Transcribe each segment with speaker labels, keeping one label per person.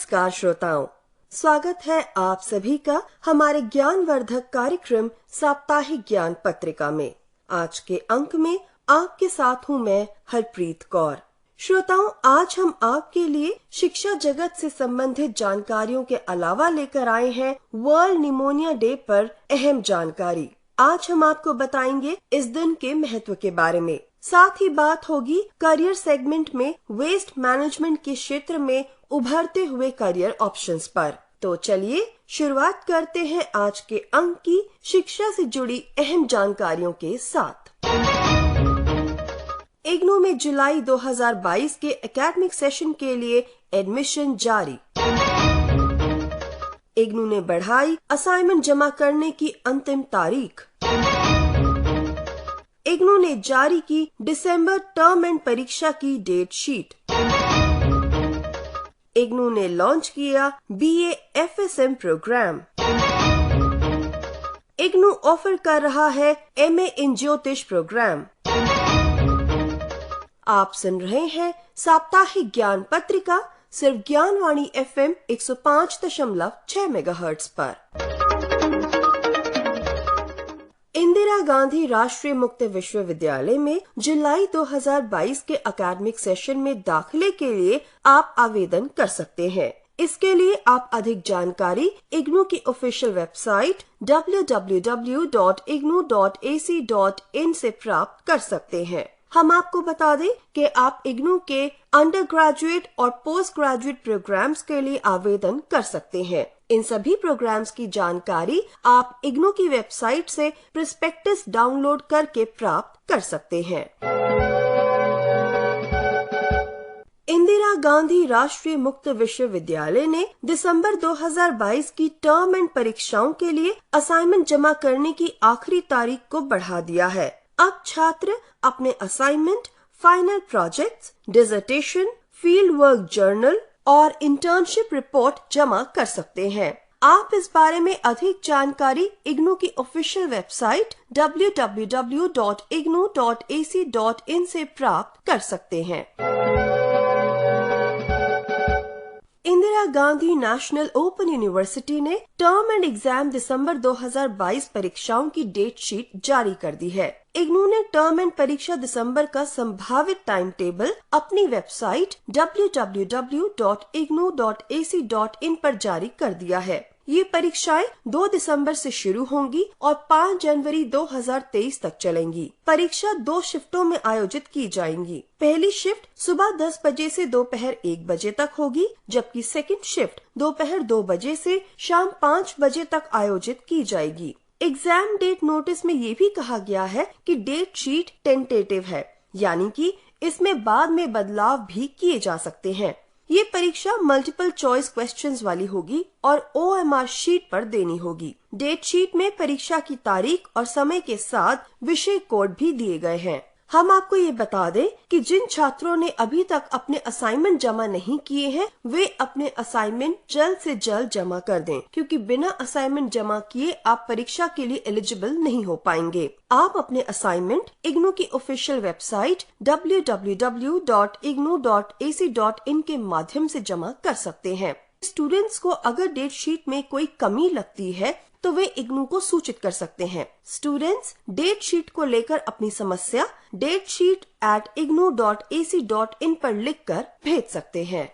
Speaker 1: नमस्कार श्रोताओं, स्वागत है आप सभी का हमारे ज्ञानवर्धक कार्यक्रम साप्ताहिक ज्ञान पत्रिका में। आज के अंक में आपके साथ हूँ मैं हरप्रीत कौर। श्रोताओं, आज हम आपके लिए शिक्षा जगत से संबंधित जानकारियों के अलावा लेकर आए हैं वर्ल्ड निमोनिया डे पर अहम जानकारी। आज हम आपको बताएंगे इस दिन के महत्व के बारे में। साथ ही बात होगी करियर सेगमेंट में वेस्ट मैनेजमेंट के क्षेत्र में उभरते हुए करियर ऑप्शंस पर। तो चलिए शुरुआत करते हैं आज के अंक की शिक्षा से जुड़ी अहम जानकारियों के साथ। इग्नू में जुलाई 2022 के एकेडमिक सेशन के लिए एडमिशन जारी। इग्नू ने बढ़ाई असाइनमेंट जमा करने की अंतिम तारीख। इग्नू ने जारी की दिसंबर टर्म एंड परीक्षा की डेट शीट। इग्नू ने लॉन्च किया BA FSM programme. IGNOU offer कर रहा है MA इन ज्योतिष प्रोग्राम। आप सुन रहे हैं साप्ताहिक ज्ञान पत्रिका सिर्फ ज्ञानवाणी FM 105.6 मेगाहर्ट्ज पर। इंदिरा गांधी राष्ट्रीय मुक्त विश्वविद्यालय में जुलाई 2022 के एकेडमिक सेशन में दाखिले के लिए आप आवेदन कर सकते हैं। इसके लिए आप अधिक जानकारी इग्नू की ऑफिशियल वेबसाइट www.ignu.ac.in से प्राप्त कर सकते हैं। हम आपको बता दें कि आप इग्नू के अंडर ग्रेजुएट और पोस्ट ग्रेजुएट प्रोग्राम्स के लिए आवेदन कर सकते हैं। इन सभी प्रोग्राम्स की जानकारी आप इग्नू की वेबसाइट से प्रोस्पेक्टस डाउनलोड करके प्राप्त कर सकते हैं। इंदिरा गांधी राष्ट्रीय मुक्त विश्वविद्यालय ने दिसंबर 2022 की टर्म एंड परीक्षाओं के लिए असाइनमेंट जमा करने की आखिरी तारीख को बढ़ा दिया है। अब छात्र अपने assignment, final projects, dissertation, field work journal और इंटर्नशिप रिपोर्ट जमा कर सकते हैं। आप इस बारे में अधिक जानकारी इग्नू की ऑफिशियल वेबसाइट www.ignu.ac.in से प्राप्त कर सकते हैं। Indira Gandhi national open university ने टर्म एंड एग्जाम दिसंबर 2022 परीक्षाओं की डेट शीट जारी कर दी है। इग्नू ने टर्म एंड परीक्षा दिसंबर का संभावित टाइम टेबल अपनी वेबसाइट www.ignu.ac.in पर जारी कर दिया है। ये परीक्षाएं 2 दिसंबर से शुरू होंगी और 5 जनवरी 2023 तक चलेंगी। परीक्षा 2 शिफ्टों में आयोजित की जाएंगी। पहली शिफ्ट सुबह 10 बजे से दोपहर 1 बजे तक होगी, जबकि सेकंड शिफ्ट दोपहर 2 बजे से शाम 5 बजे तक आयोजित की जाएगी। एग्जाम डेट नोटिस में ये भी कहा गया है कि डेट शीट टेंटेटिव है, यानी कि इसमें बाद में बदलाव भी किए जा सकते हैं। ये परीक्षा मल्टीपल चॉइस क्वेश्चंस वाली होगी और OMR शीट पर देनी होगी। डेट शीट में परीक्षा की तारीख और समय के साथ विषय कोड भी दिए गए हैं। हम आपको ये बता दें कि जिन छात्रों ने अभी तक अपने असाइनमेंट जमा नहीं किए हैं, वे अपने असाइनमेंट जल्द से जल्द जमा कर दें, क्योंकि बिना असाइनमेंट जमा किए आप परीक्षा के लिए एलिजिबल नहीं हो पाएंगे। आप अपने असाइनमेंट इग्नू की ऑफिशियल वेबसाइट www.ignu.ac.in के माध्यम से जमा कर सकते हैं। स्टूडेंट्स को अगर डेट शीट में कोई कमी लगती है तो वे इग्नू को सूचित कर सकते हैं। स्टूडेंट्स डेट शीट को लेकर अपनी समस्या datesheet@ignu.ac.in पर लिखकर भेज सकते हैं।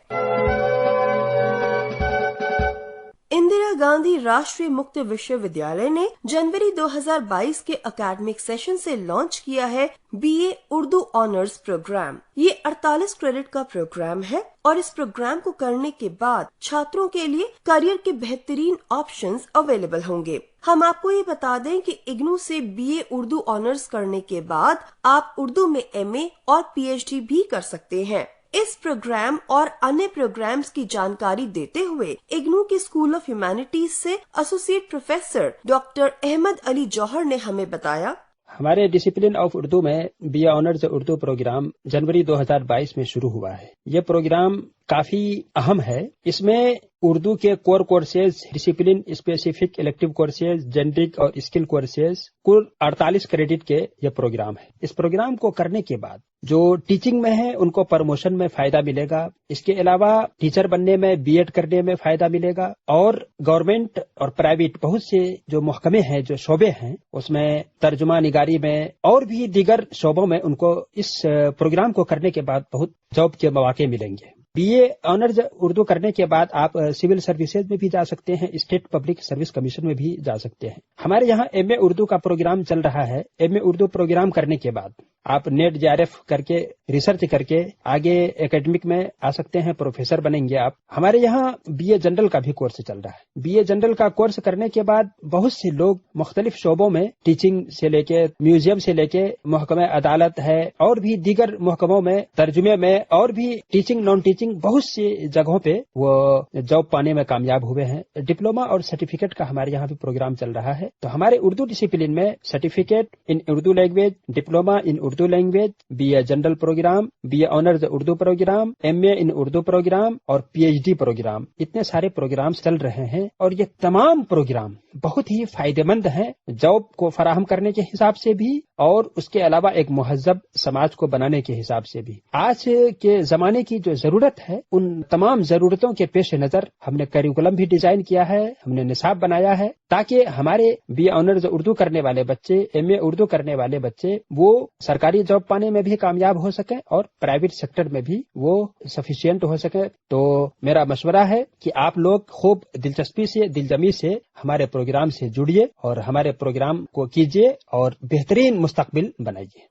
Speaker 1: इंदिरा गांधी राष्ट्रीय मुक्त विश्वविद्यालय ने जनवरी 2022 के एकेडमिक सेशन से लॉन्च किया है BA उर्दू ऑनर्स प्रोग्राम। ये 48 क्रेडिट का प्रोग्राम है और इस प्रोग्राम को करने के बाद छात्रों के लिए करियर के बेहतरीन ऑप्शंस अवेलेबल होंगे। हम आपको ये बता दें कि इग्नू से BA उर्दू ऑनर्स करने के बाद आप उर्दू में MA और PhD भी कर सकते हैं। इस प्रोग्राम और अन्य प्रोग्राम्स की जानकारी देते हुए इग्नू के स्कूल ऑफ ह्यूमैनिटीज से associate professor doctor Ahmad Ali Jauhar ने हमें बताया,
Speaker 2: हमारे डिसिप्लिन ऑफ उर्दू में BA ऑनर्स उर्दू प्रोग्राम जनवरी 2022 में शुरू हुआ है। ये प्रोग्राम काफी अहम है। इसमें उर्दू के core courses, discipline specific elective courses, generic और स्किल कोर्सेज, कुल 48 क्रेडिट के ये प्रोग्राम है। इस प्रोग्राम को करने के बाद जो टीचिंग में है उनको प्रमोशन में फायदा मिलेगा। इसके अलावा टीचर बनने में, बीएड करने में फायदा मिलेगा। और गवर्नमेंट और प्राइवेट बहुत से जो महकमे हैं, जो शोबे हैं, उसमें तर्जुमा निगारी में और भी दीगर शोबों में उनको इस प्रोग्राम को करने के बाद बहुत जॉब के मौके मिलेंगे। बीए ऑनर्स उर्दू करने के बाद आप सिविल सर्विसेज में भी जा सकते हैं, स्टेट पब्लिक सर्विस कमीशन में भी जा सकते हैं। हमारे यहाँ एमए उर्दू का प्रोग्राम चल रहा है। एमए उर्दू प्रोग्राम करने के बाद आप नेट जेआरएफ करके, रिसर्च करके आगे एकेडमिक में आ सकते हैं, प्रोफेसर बनेंगे आप। हमारे यहाँ बीए जनरल का भी कोर्स चल रहा है। बीए जनरल का कोर्स करने के बाद बहुत से लोग मुख्तलिफ शोबों में, टीचिंग से लेके, म्यूजियम से लेके, महकमे अदालत है और भी दीगर महकमों में, तर्जुमे में और भी टीचिंग नॉन टीचिंग बहुत सी जगहों पे वो जॉब पाने में कामयाब हुए हैं। डिप्लोमा और सर्टिफिकेट का हमारे यहाँ भी प्रोग्राम चल रहा है। तो हमारे उर्दू डिसिप्लिन में certificate in Urdu language, diploma in Urdu language, BA general programme, BA honours Urdu programme, MA in Urdu programme और पीएचडी प्रोग्राम, इतने सारे प्रोग्राम चल रहे हैं। और ये तमाम प्रोग्राम बहुत ही फायदेमंद हैं, जॉब को फराहम करने के हिसाब से भी और उसके अलावा एक मुहज्जब समाज को बनाने के हिसाब से भी। आज के जमाने की जो जरूरत है, उन तमाम जरूरतों के पेश नजर हमने करिकुलम भी डिजाइन किया है, हमने निसाब बनाया है, ताकि हमारे बीए ऑनर्स उर्दू करने वाले बच्चे, एमए उर्दू करने वाले बच्चे वो सरकारी जॉब पाने में भी कामयाब हो सके और प्राइवेट सेक्टर में भी वो सफिशिएंट हो सके। तो मेरा मशवरा है कि आप लोग खूब दिलचस्पी से, दिलजमी से हमारे प्रोग्राम से जुड़िए और हमारे प्रोग्राम को कीजिए और बेहतरीन मुस्तकबिल बनाइए।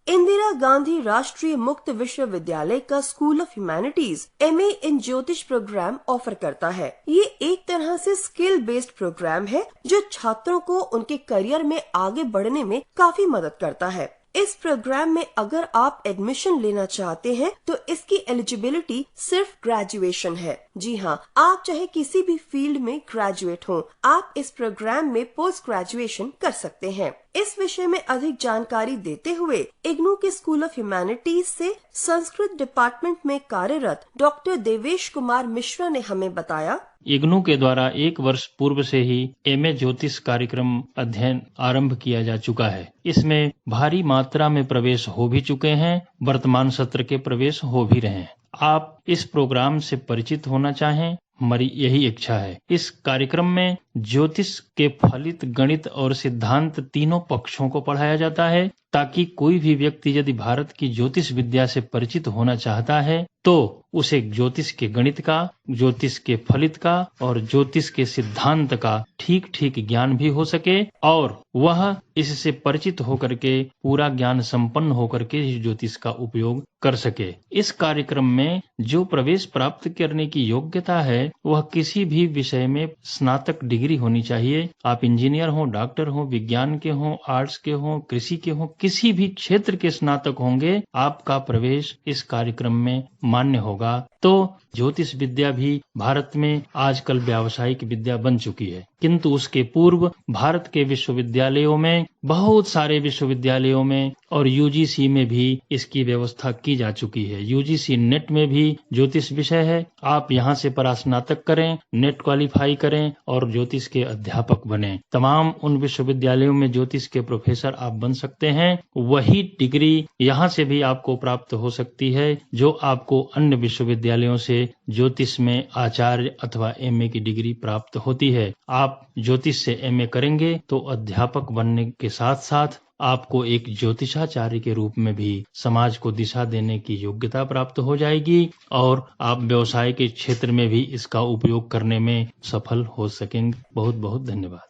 Speaker 1: इंदिरा गांधी राष्ट्रीय मुक्त विश्वविद्यालय का स्कूल ऑफ ह्यूमैनिटीज एमए इन ज्योतिष प्रोग्राम ऑफर करता है। ये एक तरह से स्किल बेस्ड प्रोग्राम है जो छात्रों को उनके करियर में आगे बढ़ने में काफी मदद करता है। इस प्रोग्राम में अगर आप एडमिशन लेना चाहते हैं तो इसकी एलिजिबिलिटी सिर्फ ग्रेजुएशन है। जी हाँ, आप चाहे किसी भी फील्ड में ग्रेजुएट हो, आप इस प्रोग्राम में पोस्ट ग्रेजुएशन कर सकते हैं। इस विषय में अधिक जानकारी देते हुए इग्नू के स्कूल ऑफ ह्यूमैनिटीज से संस्कृत डिपार्टमेंट में कार्यरत डॉक्टर देवेश कुमार मिश्रा ने हमें बताया,
Speaker 3: इग्नू के द्वारा 1 वर्ष पूर्व से ही एमए ज्योतिष कार्यक्रम अध्ययन आरंभ किया जा चुका है। इसमें भारी मात्रा में प्रवेश हो भी चुके हैं, वर्तमान सत्र के प्रवेश हो भी रहे हैं। आप इस प्रोग्राम से परिचित होना चाहें, हमारी यही इच्छा है। इस कार्यक्रम में ज्योतिष के फलित, गणित और सिद्धांत तीनों पक्षों को पढ़ाया जाता है, ताकि कोई भी व्यक्ति यदि भारत की ज्योतिष विद्या से परिचित होना चाहता है तो उसे ज्योतिष के गणित का, ज्योतिष के फलित का और ज्योतिष के सिद्धांत का ठीक ज्ञान भी हो सके और वह इससे परिचित होकर के पूरा ज्ञान संपन्न होकर के ज्योतिष का उपयोग कर सके। इस कार्यक्रम में जो प्रवेश प्राप्त करने की योग्यता है वह किसी भी विषय में स्नातक डिग्री होनी चाहिए। आप इंजीनियर हो, डॉक्टर हो, विज्ञान के हो, आर्ट्स के हो, कृषि के हो, किसी भी क्षेत्र के स्नातक होंगे, आपका प्रवेश इस कार्यक्रम में मान्य होगा। तो ज्योतिष विद्या भी भारत में आजकल व्यावसायिक विद्या बन चुकी है, किंतु उसके पूर्व भारत के विश्वविद्यालयों में, बहुत सारे विश्वविद्यालयों में और यूजीसी में भी इसकी व्यवस्था की जा चुकी है। यूजीसी नेट में भी ज्योतिष विषय है। आप यहाँ से परास्नातक करें, नेट क्वालिफाई करें और ज्योतिष के अध्यापक बने। तमाम उन विश्वविद्यालयों में ज्योतिष के प्रोफेसर आप बन सकते हैं। वही डिग्री यहाँ से भी आपको प्राप्त हो सकती है जो आपको अन्य विश्वविद्यालयों से ज्योतिष में आचार्य अथवा एमए की डिग्री प्राप्त होती है। आप ज्योतिष से एमए करेंगे तो अध्यापक बनने के साथ साथ आपको एक ज्योतिषाचार्य के रूप में भी समाज को दिशा देने की योग्यता प्राप्त हो जाएगी और आप व्यवसाय के क्षेत्र में भी इसका उपयोग करने में सफल हो सकेंगे। बहुत बहुत धन्यवाद।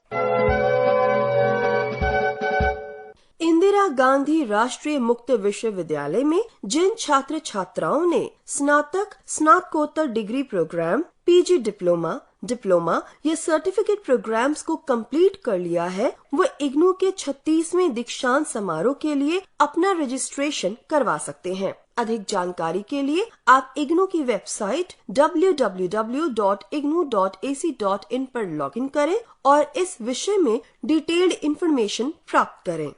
Speaker 1: इंदिरा गांधी राष्ट्रीय मुक्त विश्वविद्यालय में जिन छात्र छात्राओं ने स्नातक, स्नातकोत्तर डिग्री प्रोग्राम, पीजी डिप्लोमा या सर्टिफिकेट प्रोग्राम्स को कंप्लीट कर लिया है, वो इग्नू के 36वें दीक्षांत समारोह के लिए अपना रजिस्ट्रेशन करवा सकते हैं। अधिक जानकारी के लिए आप इग्नू की वेबसाइट www.ignu.ac.in पर लॉगिन करें और इस विषय में डिटेल्ड इंफॉर्मेशन प्राप्त करें।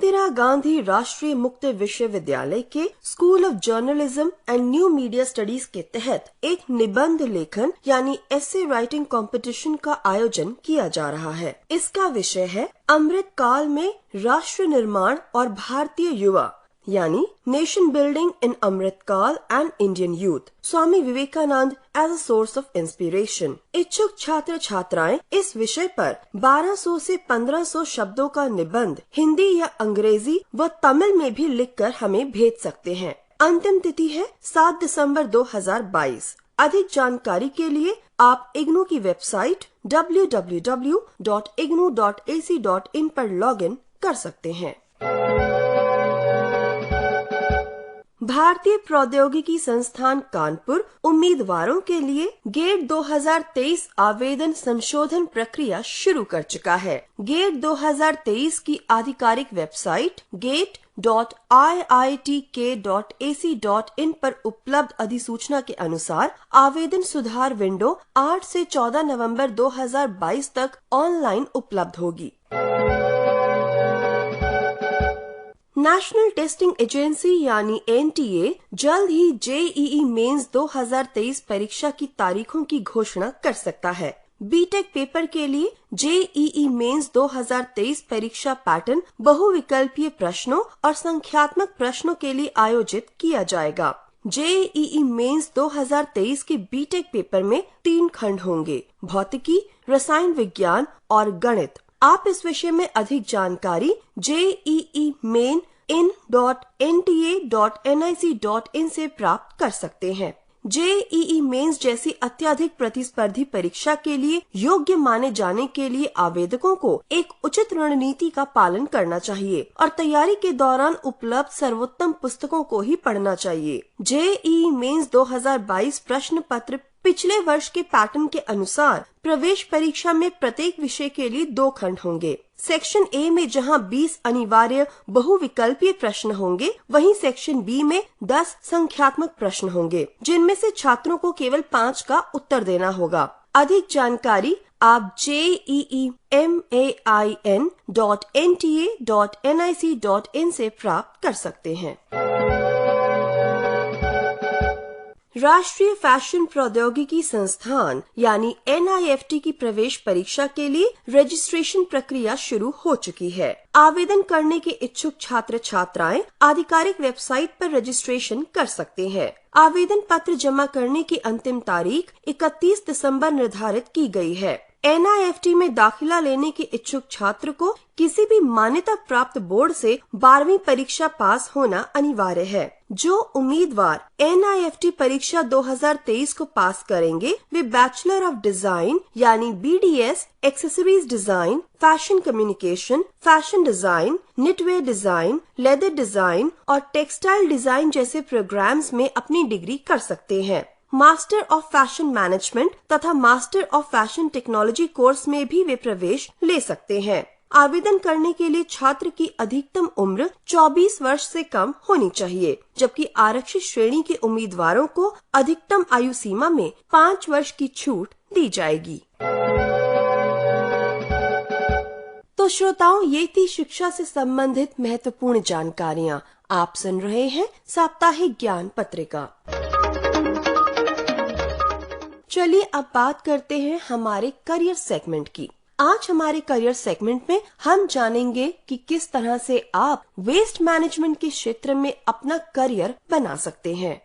Speaker 1: इंदिरा गांधी राष्ट्रीय मुक्त विश्वविद्यालय के school of journalism and new media studies के तहत एक निबंध लेखन यानी एसे राइटिंग कंपटीशन का आयोजन किया जा रहा है। इसका विषय है अमृत काल में राष्ट्र निर्माण और भारतीय युवा यानी nation building in Amrit Kaal and Indian youth, Swami Vivekananda as a source of inspiration. इच्छुक छात्र छात्राएं इस विषय पर 1200 से 1500 शब्दों का निबंध हिंदी या अंग्रेजी व तमिल में भी लिखकर हमें भेज सकते हैं। अंतिम तिथि है 7 दिसंबर 2022। अधिक जानकारी के लिए आप इग्नू की वेबसाइट www.ignu.ac.in पर लॉगिन कर सकते हैं। भारतीय प्रौद्योगिकी संस्थान कानपुर उम्मीदवारों के लिए गेट 2023 आवेदन संशोधन प्रक्रिया शुरू कर चुका है। गेट 2023 की आधिकारिक वेबसाइट gate.iitk.ac.in पर उपलब्ध अधिसूचना के अनुसार आवेदन सुधार विंडो 8 से 14 नवंबर 2022 तक ऑनलाइन उपलब्ध होगी। नेशनल टेस्टिंग एजेंसी यानी NTA जल्द ही JEE मेंस 2023 परीक्षा की तारीखों की घोषणा कर सकता है। बीटेक पेपर के लिए JEE मेंस 2023 परीक्षा पैटर्न बहुविकल्पीय प्रश्नों और संख्यात्मक प्रश्नों के लिए आयोजित किया जाएगा। JEE मेंस 2023 के बीटेक पेपर में 3 खंड होंगे, भौतिकी, रसायन विज्ञान और गणित। आप इस विषय में अधिक जानकारी JEE main in.nta.nic.in से प्राप्त कर सकते हैं। JEE मेंस जैसी अत्यधिक प्रतिस्पर्धी परीक्षा के लिए योग्य माने जाने के लिए आवेदकों को एक उचित रणनीति का पालन करना चाहिए और तैयारी के दौरान उपलब्ध सर्वोत्तम पुस्तकों को ही पढ़ना चाहिए। JEE मेंस 2022 प्रश्न पत्र पिछले वर्ष के पैटर्न के अनुसार प्रवेश परीक्षा में प्रत्येक विषय के लिए 2 खंड होंगे। सेक्शन A में जहां 20 अनिवार्य बहुविकल्पीय प्रश्न होंगे, वहीं सेक्शन B में 10 संख्यात्मक प्रश्न होंगे, जिनमें से छात्रों को केवल 5 का उत्तर देना होगा। अधिक जानकारी आप jeein.nta.nic.in से प्राप्त कर सकते हैं। राष्ट्रीय फैशन प्रौद्योगिकी संस्थान यानी NIFT की प्रवेश परीक्षा के लिए रजिस्ट्रेशन प्रक्रिया शुरू हो चुकी है। आवेदन करने के इच्छुक छात्र छात्राएं आधिकारिक वेबसाइट पर रजिस्ट्रेशन कर सकते हैं। आवेदन पत्र जमा करने की अंतिम तारीख 31 दिसंबर निर्धारित की गई है। NIFT में दाखिला लेने के इच्छुक छात्र को किसी भी मान्यता प्राप्त बोर्ड से 12वीं परीक्षा पास होना अनिवार्य है। जो उम्मीदवार NIFT परीक्षा 2023 को पास करेंगे, वे बैचलर ऑफ डिजाइन यानी BDS, accessories design, fashion communication, fashion design, knitwear design, leather design और टेक्सटाइल डिजाइन जैसे प्रोग्राम्स में अपनी डिग्री कर सकते हैं। मास्टर ऑफ फैशन मैनेजमेंट तथा master of fashion technology course में भी वे प्रवेश ले सकते हैं। आवेदन करने के लिए छात्र की अधिकतम उम्र 24 वर्ष से कम होनी चाहिए, जबकि आरक्षित श्रेणी के उम्मीदवारों को अधिकतम आयु सीमा में 5 वर्ष की छूट दी जाएगी। तो श्रोताओं, ये थी शिक्षा से संबंधित महत्वपूर्ण जानकारियाँ। आप सुन रहे हैं साप्ताहिक ज्ञान पत्रिका। चलिए अब बात करते हैं हमारे करियर सेगमेंट की। आज हमारे करियर सेगमेंट में हम जानेंगे कि किस तरह से आप वेस्ट मैनेजमेंट के क्षेत्र में अपना करियर बना सकते हैं।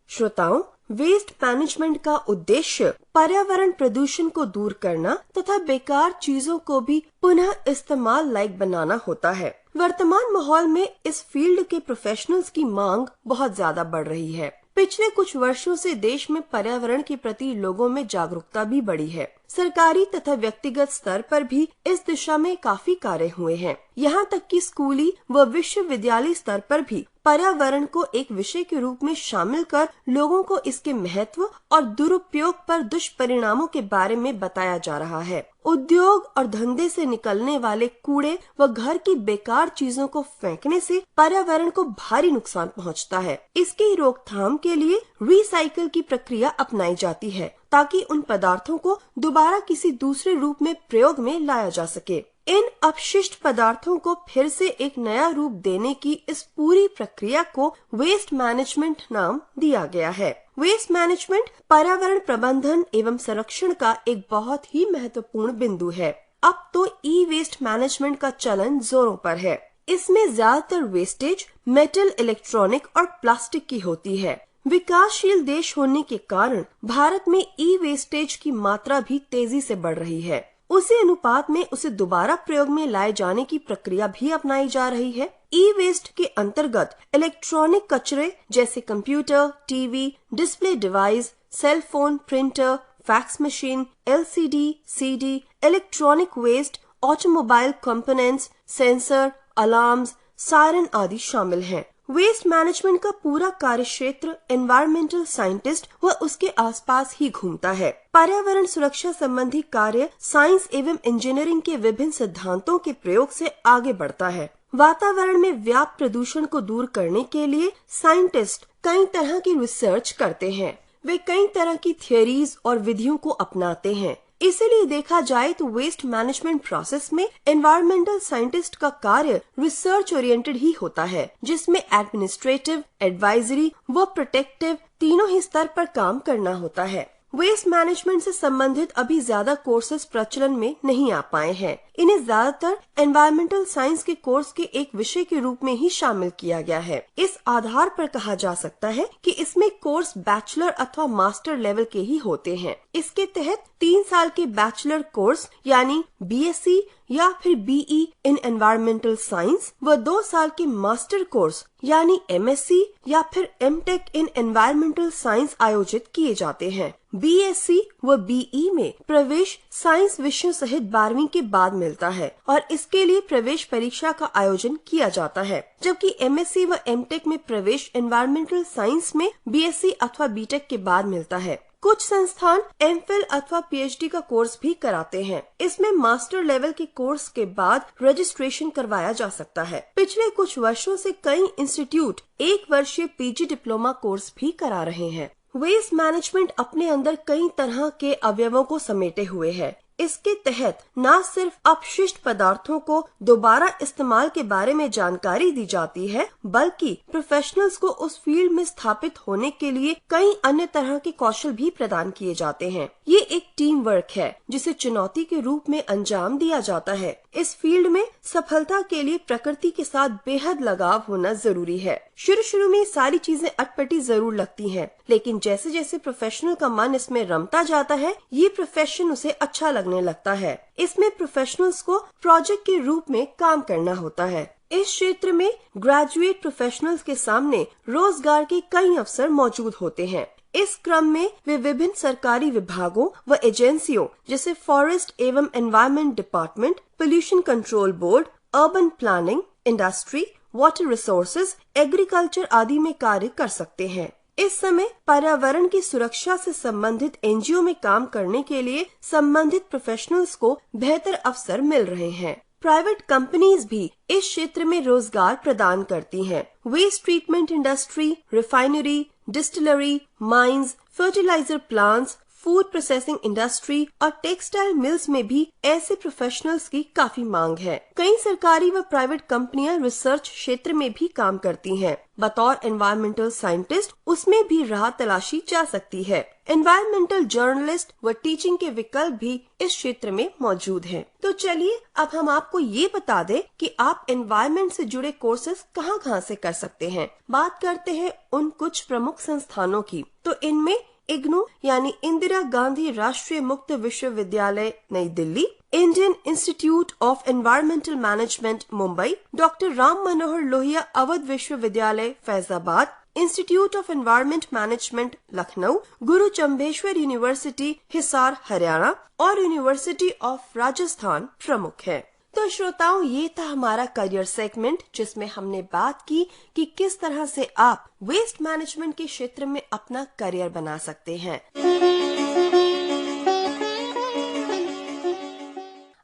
Speaker 1: श्रोताओं, वेस्ट मैनेजमेंट का उद्देश्य पर्यावरण प्रदूषण को दूर करना तथा बेकार चीजों को भी पुनः इस्तेमाल लायक बनाना होता है। वर्तमान माहौल में इस फील्ड के प्रोफेशनल्स की मांग बहुत ज्यादा बढ़ रही है। पिछले कुछ वर्षों से देश में पर्यावरण के प्रति लोगों में जागरूकता भी बढ़ी है। सरकारी तथा व्यक्तिगत स्तर पर भी इस दिशा में काफी कार्य हुए हैं। यहाँ तक कि स्कूली व विश्वविद्यालय स्तर पर भी पर्यावरण को एक विषय के रूप में शामिल कर लोगों को इसके महत्व और दुरुपयोग पर दुष्परिणामों के बारे में बताया जा रहा है। उद्योग और धंधे से निकलने वाले कूड़े व घर की बेकार चीजों को फेंकने से पर्यावरण को भारी नुकसान पहुंचता है। इसकी रोकथाम के लिए रिसाइकिल की प्रक्रिया अपनाई जाती है ताकि उन पदार्थों को दोबारा किसी दूसरे रूप में प्रयोग में लाया जा सके। इन अपशिष्ट पदार्थों को फिर से एक नया रूप देने की इस पूरी प्रक्रिया को वेस्ट मैनेजमेंट नाम दिया गया है। वेस्ट मैनेजमेंट पर्यावरण प्रबंधन एवं संरक्षण का एक बहुत ही महत्वपूर्ण बिंदु है। अब तो ई वेस्ट मैनेजमेंट का चलन जोरों पर है। इसमें ज्यादातर वेस्टेज मेटल, इलेक्ट्रॉनिक और प्लास्टिक की होती है। विकासशील देश होने के कारण भारत में ई वेस्टेज की मात्रा भी तेजी से बढ़ रही है। उसी अनुपात में उसे दोबारा प्रयोग में लाए जाने की प्रक्रिया भी अपनाई जा रही है। ई वेस्ट के अंतर्गत इलेक्ट्रॉनिक कचरे जैसे computer, TV, display device, cell phone, printer, fax machine, LCD, CD, electronic waste, automobile components, sensor, alarms, siren आदि शामिल हैं। वेस्ट मैनेजमेंट का पूरा कार्यक्षेत्र एनवायरमेंटल साइंटिस्ट व उसके आसपास ही घूमता है। पर्यावरण सुरक्षा संबंधी कार्य साइंस एवं इंजीनियरिंग के विभिन्न सिद्धांतों के प्रयोग से आगे बढ़ता है। वातावरण में व्याप्त प्रदूषण को दूर करने के लिए साइंटिस्ट कई तरह की रिसर्च करते हैं। वे कई तरह की थियरीज और विधियों को अपनाते हैं। इसीलिए देखा जाए तो वेस्ट मैनेजमेंट प्रोसेस में एनवायरमेंटल साइंटिस्ट का कार्य रिसर्च ओरिएंटेड ही होता है, जिसमें एडमिनिस्ट्रेटिव, एडवाइजरी व प्रोटेक्टिव तीनों ही स्तर पर काम करना होता है। वेस्ट मैनेजमेंट से संबंधित अभी ज्यादा कोर्सेज प्रचलन में नहीं आ पाए हैं। इन्हें ज्यादातर एनवायरमेंटल साइंस के कोर्स के एक विषय के रूप में ही शामिल किया गया है। इस आधार पर कहा जा सकता है कि इसमें कोर्स बैचलर अथवा मास्टर लेवल के ही होते हैं। इसके तहत 3 साल के बैचलर कोर्स यानी बीएससी या फिर बीई इन एनवायरमेंटल साइंस व 2 साल के मास्टर कोर्स यानी एमएससी या फिर एमटेक इन एनवायरमेंटल साइंस आयोजित किए जाते हैं। बीएससी व बीई में प्रवेश साइंस विषयों सहित 12वीं के बाद मिलता है और इसके लिए प्रवेश परीक्षा का आयोजन किया जाता है, जबकि एमएससी व एमटेक में प्रवेश एनवायरमेंटल साइंस में बीएससी अथवा बीटेक के बाद मिलता है। कुछ संस्थान एमफिल अथवा पीएचडी का कोर्स भी कराते हैं। इसमें मास्टर लेवल के कोर्स के बाद रजिस्ट्रेशन करवाया जा सकता है। पिछले कुछ वर्षों से कई इंस्टीट्यूट 1 वर्षीय पीजी डिप्लोमा कोर्स भी करा रहे हैं। वेस्ट मैनेजमेंट अपने अंदर कई तरह के अवयवों को समेटे हुए है। इसके तहत न सिर्फ अपशिष्ट पदार्थों को दोबारा इस्तेमाल के बारे में जानकारी दी जाती है, बल्कि प्रोफेशनल्स को उस फील्ड में स्थापित होने के लिए कई अन्य तरह के कौशल भी प्रदान किए जाते हैं। ये एक टीम वर्क है जिसे चुनौती के रूप में अंजाम दिया जाता है। इस फील्ड में सफलता के लिए प्रकृति के साथ बेहद लगाव होना जरूरी है। शुरू में सारी चीजें अटपटी जरूर लगती हैं, लेकिन जैसे जैसे प्रोफेशनल का मन इसमें रमता जाता है, ये प्रोफेशन उसे अच्छा लगने लगता है। इसमें प्रोफेशनल्स को प्रोजेक्ट के रूप में काम करना होता है। इस क्षेत्र में ग्रेजुएट प्रोफेशनल्स के सामने रोजगार के कई अवसर मौजूद होते हैं। इस क्रम में वे विभिन्न सरकारी विभागों व एजेंसियों जैसे फॉरेस्ट एवं environment department, pollution control board, urban planning, industry, water resources, agriculture आदि में कार्य कर सकते हैं। इस समय पर्यावरण की सुरक्षा से संबंधित एनजीओ में काम करने के लिए संबंधित प्रोफेशनल्स को बेहतर अवसर मिल रहे हैं। प्राइवेट कंपनीज भी इस क्षेत्र में रोजगार प्रदान करती हैं। Waste treatment industry, refinery, distillery, mines, fertiliser plants, food processing industry और टेक्सटाइल मिल्स में भी ऐसे प्रोफेशनल्स की काफी मांग है। कई सरकारी व प्राइवेट कंपनियां रिसर्च क्षेत्र में भी काम करती हैं। बतौर एनवायरमेंटल साइंटिस्ट उसमें भी राह तलाशी जा सकती है। एनवायरमेंटल जर्नलिस्ट व टीचिंग के विकल्प भी इस क्षेत्र में मौजूद हैं। तो चलिए अब हम आपको ये बता दें कि आप एनवायरमेंट से जुड़े कोर्सेज कहां से कर सकते हैं। बात करते हैं उन कुछ प्रमुख संस्थानों की। तो इनमें इग्नू यानी इंदिरा गांधी राष्ट्रीय मुक्त विश्वविद्यालय नई Delhi, Indian institute of environmental management Mumbai, doctor Ram Manohar Lohia Avadh विश्वविद्यालय Faizabad, institute of environment management Lucknow, Guru Chambeshwar university Hisar Haryana और यूनिवर्सिटी ऑफ राजस्थान प्रमुख है। तो श्रोताओं, ये था हमारा करियर सेगमेंट, जिसमें हमने बात की कि किस तरह से आप वेस्ट मैनेजमेंट के क्षेत्र में अपना करियर बना सकते हैं।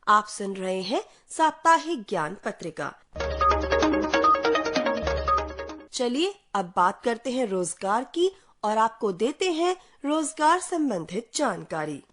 Speaker 1: आप सुन रहे हैं साप्ताहिक ज्ञान पत्रिका। चलिए अब बात करते हैं रोजगार की और आपको देते हैं रोजगार संबंधित जानकारी।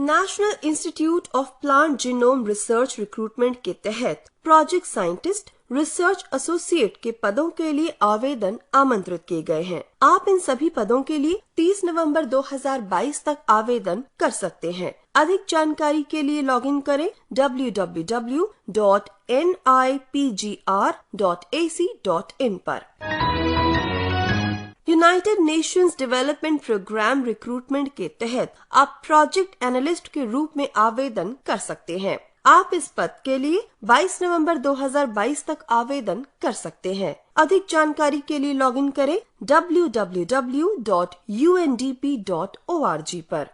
Speaker 1: National institute of plant genome research recruitment के तहत प्रोजेक्ट साइंटिस्ट, रिसर्च एसोसिएट के पदों के लिए आवेदन आमंत्रित किए गए हैं। आप इन सभी पदों के लिए 30 नवंबर 2022 तक आवेदन कर सकते हैं। अधिक जानकारी के लिए लॉगिन करें www.nipgr.ac.in पर। United Nations Development Programme recruitment के तहत आप प्रोजेक्ट एनालिस्ट के रूप में आवेदन कर सकते हैं। आप इस पद के लिए 22 नवंबर 2022 तक आवेदन कर सकते हैं। अधिक जानकारी के लिए लॉगिन करें www.undp.org पर।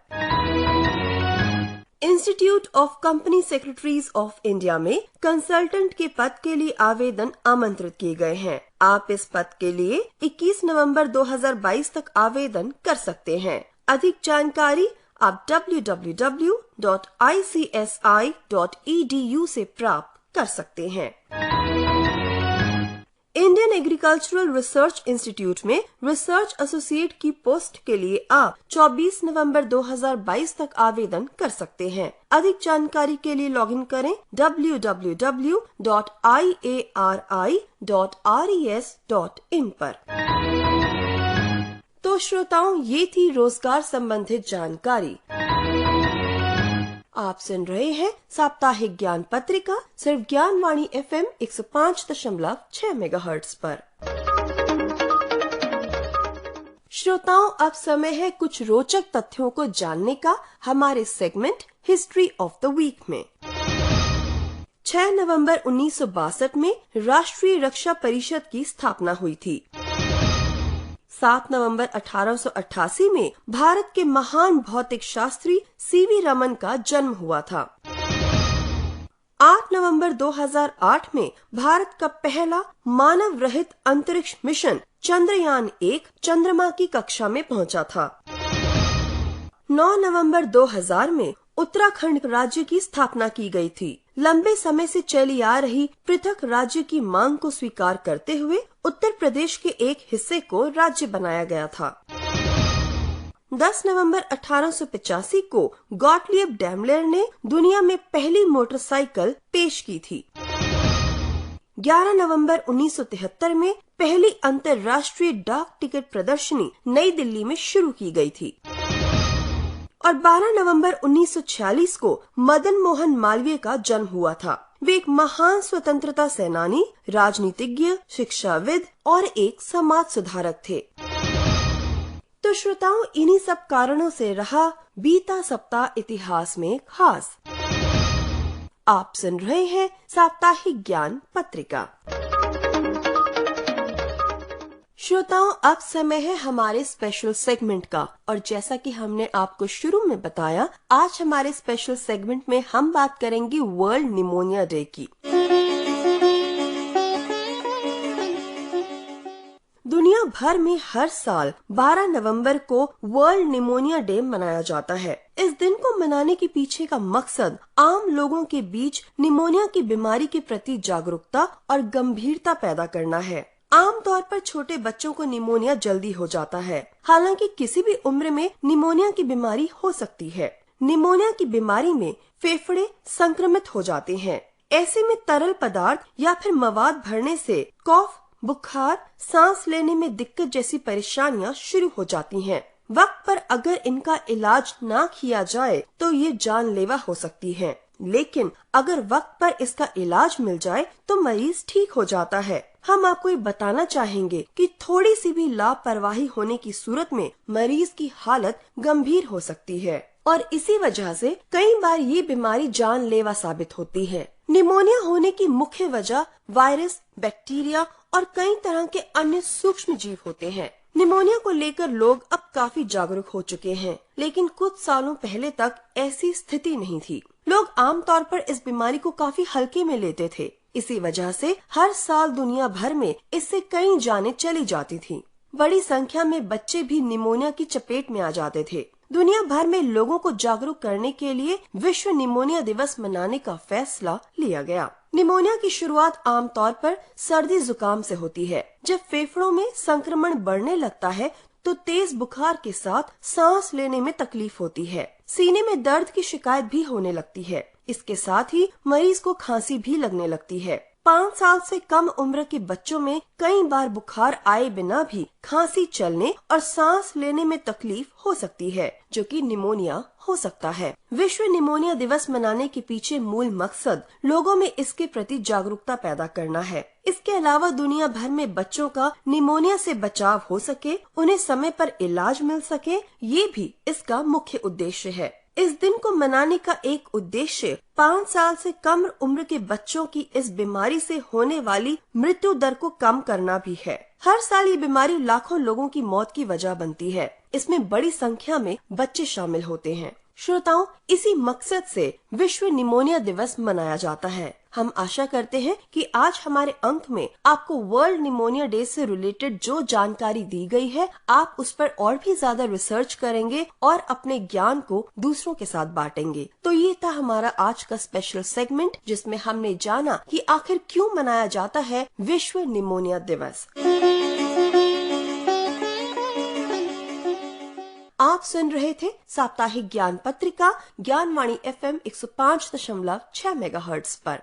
Speaker 1: Institute of company secretaries of India में कंसल्टेंट के पद के लिए आवेदन आमंत्रित किए गए हैं। आप इस पद के लिए 21 नवंबर 2022 तक आवेदन कर सकते हैं। अधिक जानकारी आप www.icsi.edu से प्राप्त कर सकते हैं। इंडियन एग्रीकल्चरल रिसर्च इंस्टीट्यूट में रिसर्च एसोसिएट की पोस्ट के लिए आप 24 नवंबर 2022 तक आवेदन कर सकते हैं। अधिक जानकारी के लिए लॉगिन करें www.iari.res.in पर। तो श्रोताओं, ये थी रोजगार संबंधित जानकारी। आप सुन रहे हैं साप्ताहिक ज्ञान पत्रिका, सिर्फ ज्ञानवाणी FM 105.6 मेगाहर्ट्ज पर। श्रोताओं, अब समय है कुछ रोचक तथ्यों को जानने का हमारे segment history of the week में। 6 नवंबर 1962 में राष्ट्रीय रक्षा परिषद की स्थापना हुई थी। 7 नवंबर 1888 में भारत के महान भौतिक शास्त्री सीवी रमन का जन्म हुआ था। 8 नवंबर 2008 में भारत का पहला मानव रहित अंतरिक्ष मिशन चंद्रयान-1 चंद्रमा की कक्षा में पहुंचा था। 9 नवंबर 2000 में उत्तराखंड राज्य की स्थापना की गई थी। लंबे समय से चली आ रही पृथक राज्य की मांग को स्वीकार करते हुए उत्तर प्रदेश के एक हिस्से को राज्य बनाया गया था। 10 नवंबर 1885 को गॉटलिब डैमलर ने दुनिया में पहली मोटरसाइकिल पेश की थी। 11 नवंबर 1973 में पहली अंतर्राष्ट्रीय डाक टिकट प्रदर्शनी नई दिल्ली में शुरू की गई थी। और 12 नवंबर 1946 को मदन मोहन मालवीय का जन्म हुआ था। वे एक महान स्वतंत्रता सेनानी, राजनीतिज्ञ, शिक्षाविद और एक समाज सुधारक थे। तो श्रोताओं, इन्हीं सब कारणों से रहा बीता सप्ताह इतिहास में खास। आप सुन रहे हैं साप्ताहिक ज्ञान पत्रिका। श्रोताओं, अब समय है हमारे स्पेशल सेगमेंट का, और जैसा कि हमने आपको शुरू में बताया, आज हमारे स्पेशल सेगमेंट में हम बात करेंगे वर्ल्ड निमोनिया डे की। दुनिया भर में हर साल 12 नवंबर को वर्ल्ड निमोनिया डे मनाया जाता है। इस दिन को मनाने के पीछे का मकसद आम लोगों के बीच निमोनिया की बीमारी के प्रति जागरूकता और गंभीरता पैदा करना है। आमतौर पर छोटे बच्चों को निमोनिया जल्दी हो जाता है, हालांकि किसी भी उम्र में निमोनिया की बीमारी हो सकती है। निमोनिया की बीमारी में फेफड़े संक्रमित हो जाते हैं। ऐसे में तरल पदार्थ या फिर मवाद भरने से कॉफ, बुखार, सांस लेने में दिक्कत जैसी परेशानियां शुरू हो जाती हैं। वक्त पर अगर इनका इलाज ना किया जाए तो ये जानलेवा हो सकती है, लेकिन अगर वक्त पर इसका इलाज मिल जाए तो मरीज ठीक हो जाता है। हम आपको ये बताना चाहेंगे कि थोड़ी सी भी लापरवाही होने की सूरत में मरीज की हालत गंभीर हो सकती है, और इसी वजह से कई बार ये बीमारी जानलेवा साबित होती है। निमोनिया होने की मुख्य वजह वायरस, बैक्टीरिया और कई तरह के अन्य सूक्ष्म जीव होते हैं। निमोनिया को लेकर लोग अब काफी जागरूक हो चुके हैं, लेकिन कुछ सालों पहले तक ऐसी स्थिति नहीं थी। लोग आमतौर पर इस बीमारी को काफी हल्के में लेते थे। इसी वजह से हर साल दुनिया भर में इससे कई जानें चली जाती थीं। बड़ी संख्या में बच्चे भी निमोनिया की चपेट में आ जाते थे। दुनिया भर में लोगों को जागरूक करने के लिए विश्व निमोनिया दिवस मनाने का फैसला लिया गया। निमोनिया की शुरुआत आमतौर पर सर्दी जुकाम से होती है। जब फेफड़ों में संक्रमण बढ़ने लगता है तो तेज बुखार के साथ सांस लेने में तकलीफ होती है। सीने में दर्द की शिकायत भी होने लगती है। इसके साथ ही मरीज को खांसी भी लगने लगती है। 5 साल से कम उम्र के बच्चों में कई बार बुखार आए बिना भी खांसी चलने और सांस लेने में तकलीफ हो सकती है, जो कि निमोनिया हो सकता है। विश्व निमोनिया दिवस मनाने के पीछे मूल मकसद लोगों में इसके प्रति जागरूकता पैदा करना है। इसके अलावा दुनिया भर में बच्चों का निमोनिया से बचाव हो सके, उन्हें समय पर इलाज मिल सके, ये भी इसका मुख्य उद्देश्य है। इस दिन को मनाने का एक उद्देश्य 5 साल से कम उम्र के बच्चों की इस बीमारी से होने वाली मृत्यु दर को कम करना भी है। हर साल ये बीमारी लाखों लोगों की मौत की वजह बनती है। इसमें बड़ी संख्या में बच्चे शामिल होते हैं। श्रोताओं, इसी मकसद से विश्व निमोनिया दिवस मनाया जाता है। हम आशा करते हैं कि आज हमारे अंक में आपको वर्ल्ड निमोनिया डे से रिलेटेड जो जानकारी दी गई है, आप उस पर और भी ज्यादा रिसर्च करेंगे और अपने ज्ञान को दूसरों के साथ बांटेंगे। तो ये था हमारा आज का स्पेशल सेगमेंट, जिसमें हमने जाना कि आखिर क्यों मनाया जाता है विश्व निमोनिया दिवस। आप सुन रहे थे साप्ताहिक ज्ञान पत्रिका ज्ञानवाणी FM 105.6 मेगाहर्ट्ज पर।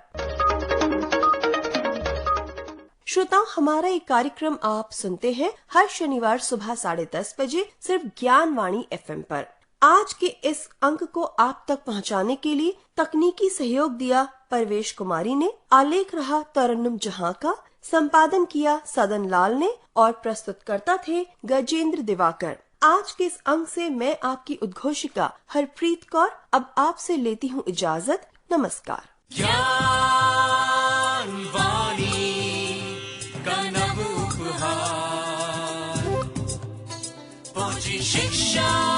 Speaker 1: श्रोताओं, हमारा ये कार्यक्रम आप सुनते हैं हर शनिवार सुबह 10:30 बजे सिर्फ ज्ञानवाणी FM पर। आज के इस अंक को आप तक पहुंचाने के लिए तकनीकी सहयोग दिया परवेश कुमारी ने, आलेख रहा तरन्नुम जहां का, संपादन किया सदन लाल ने और प्रस्तुतकर्ता थे गजेंद्र दिवाकर। आज के इस अंक से मैं आपकी उद्घोषिका हरप्रीत कौर अब आपसे लेती हूँ इजाजत। नमस्कार।
Speaker 4: शिक्षा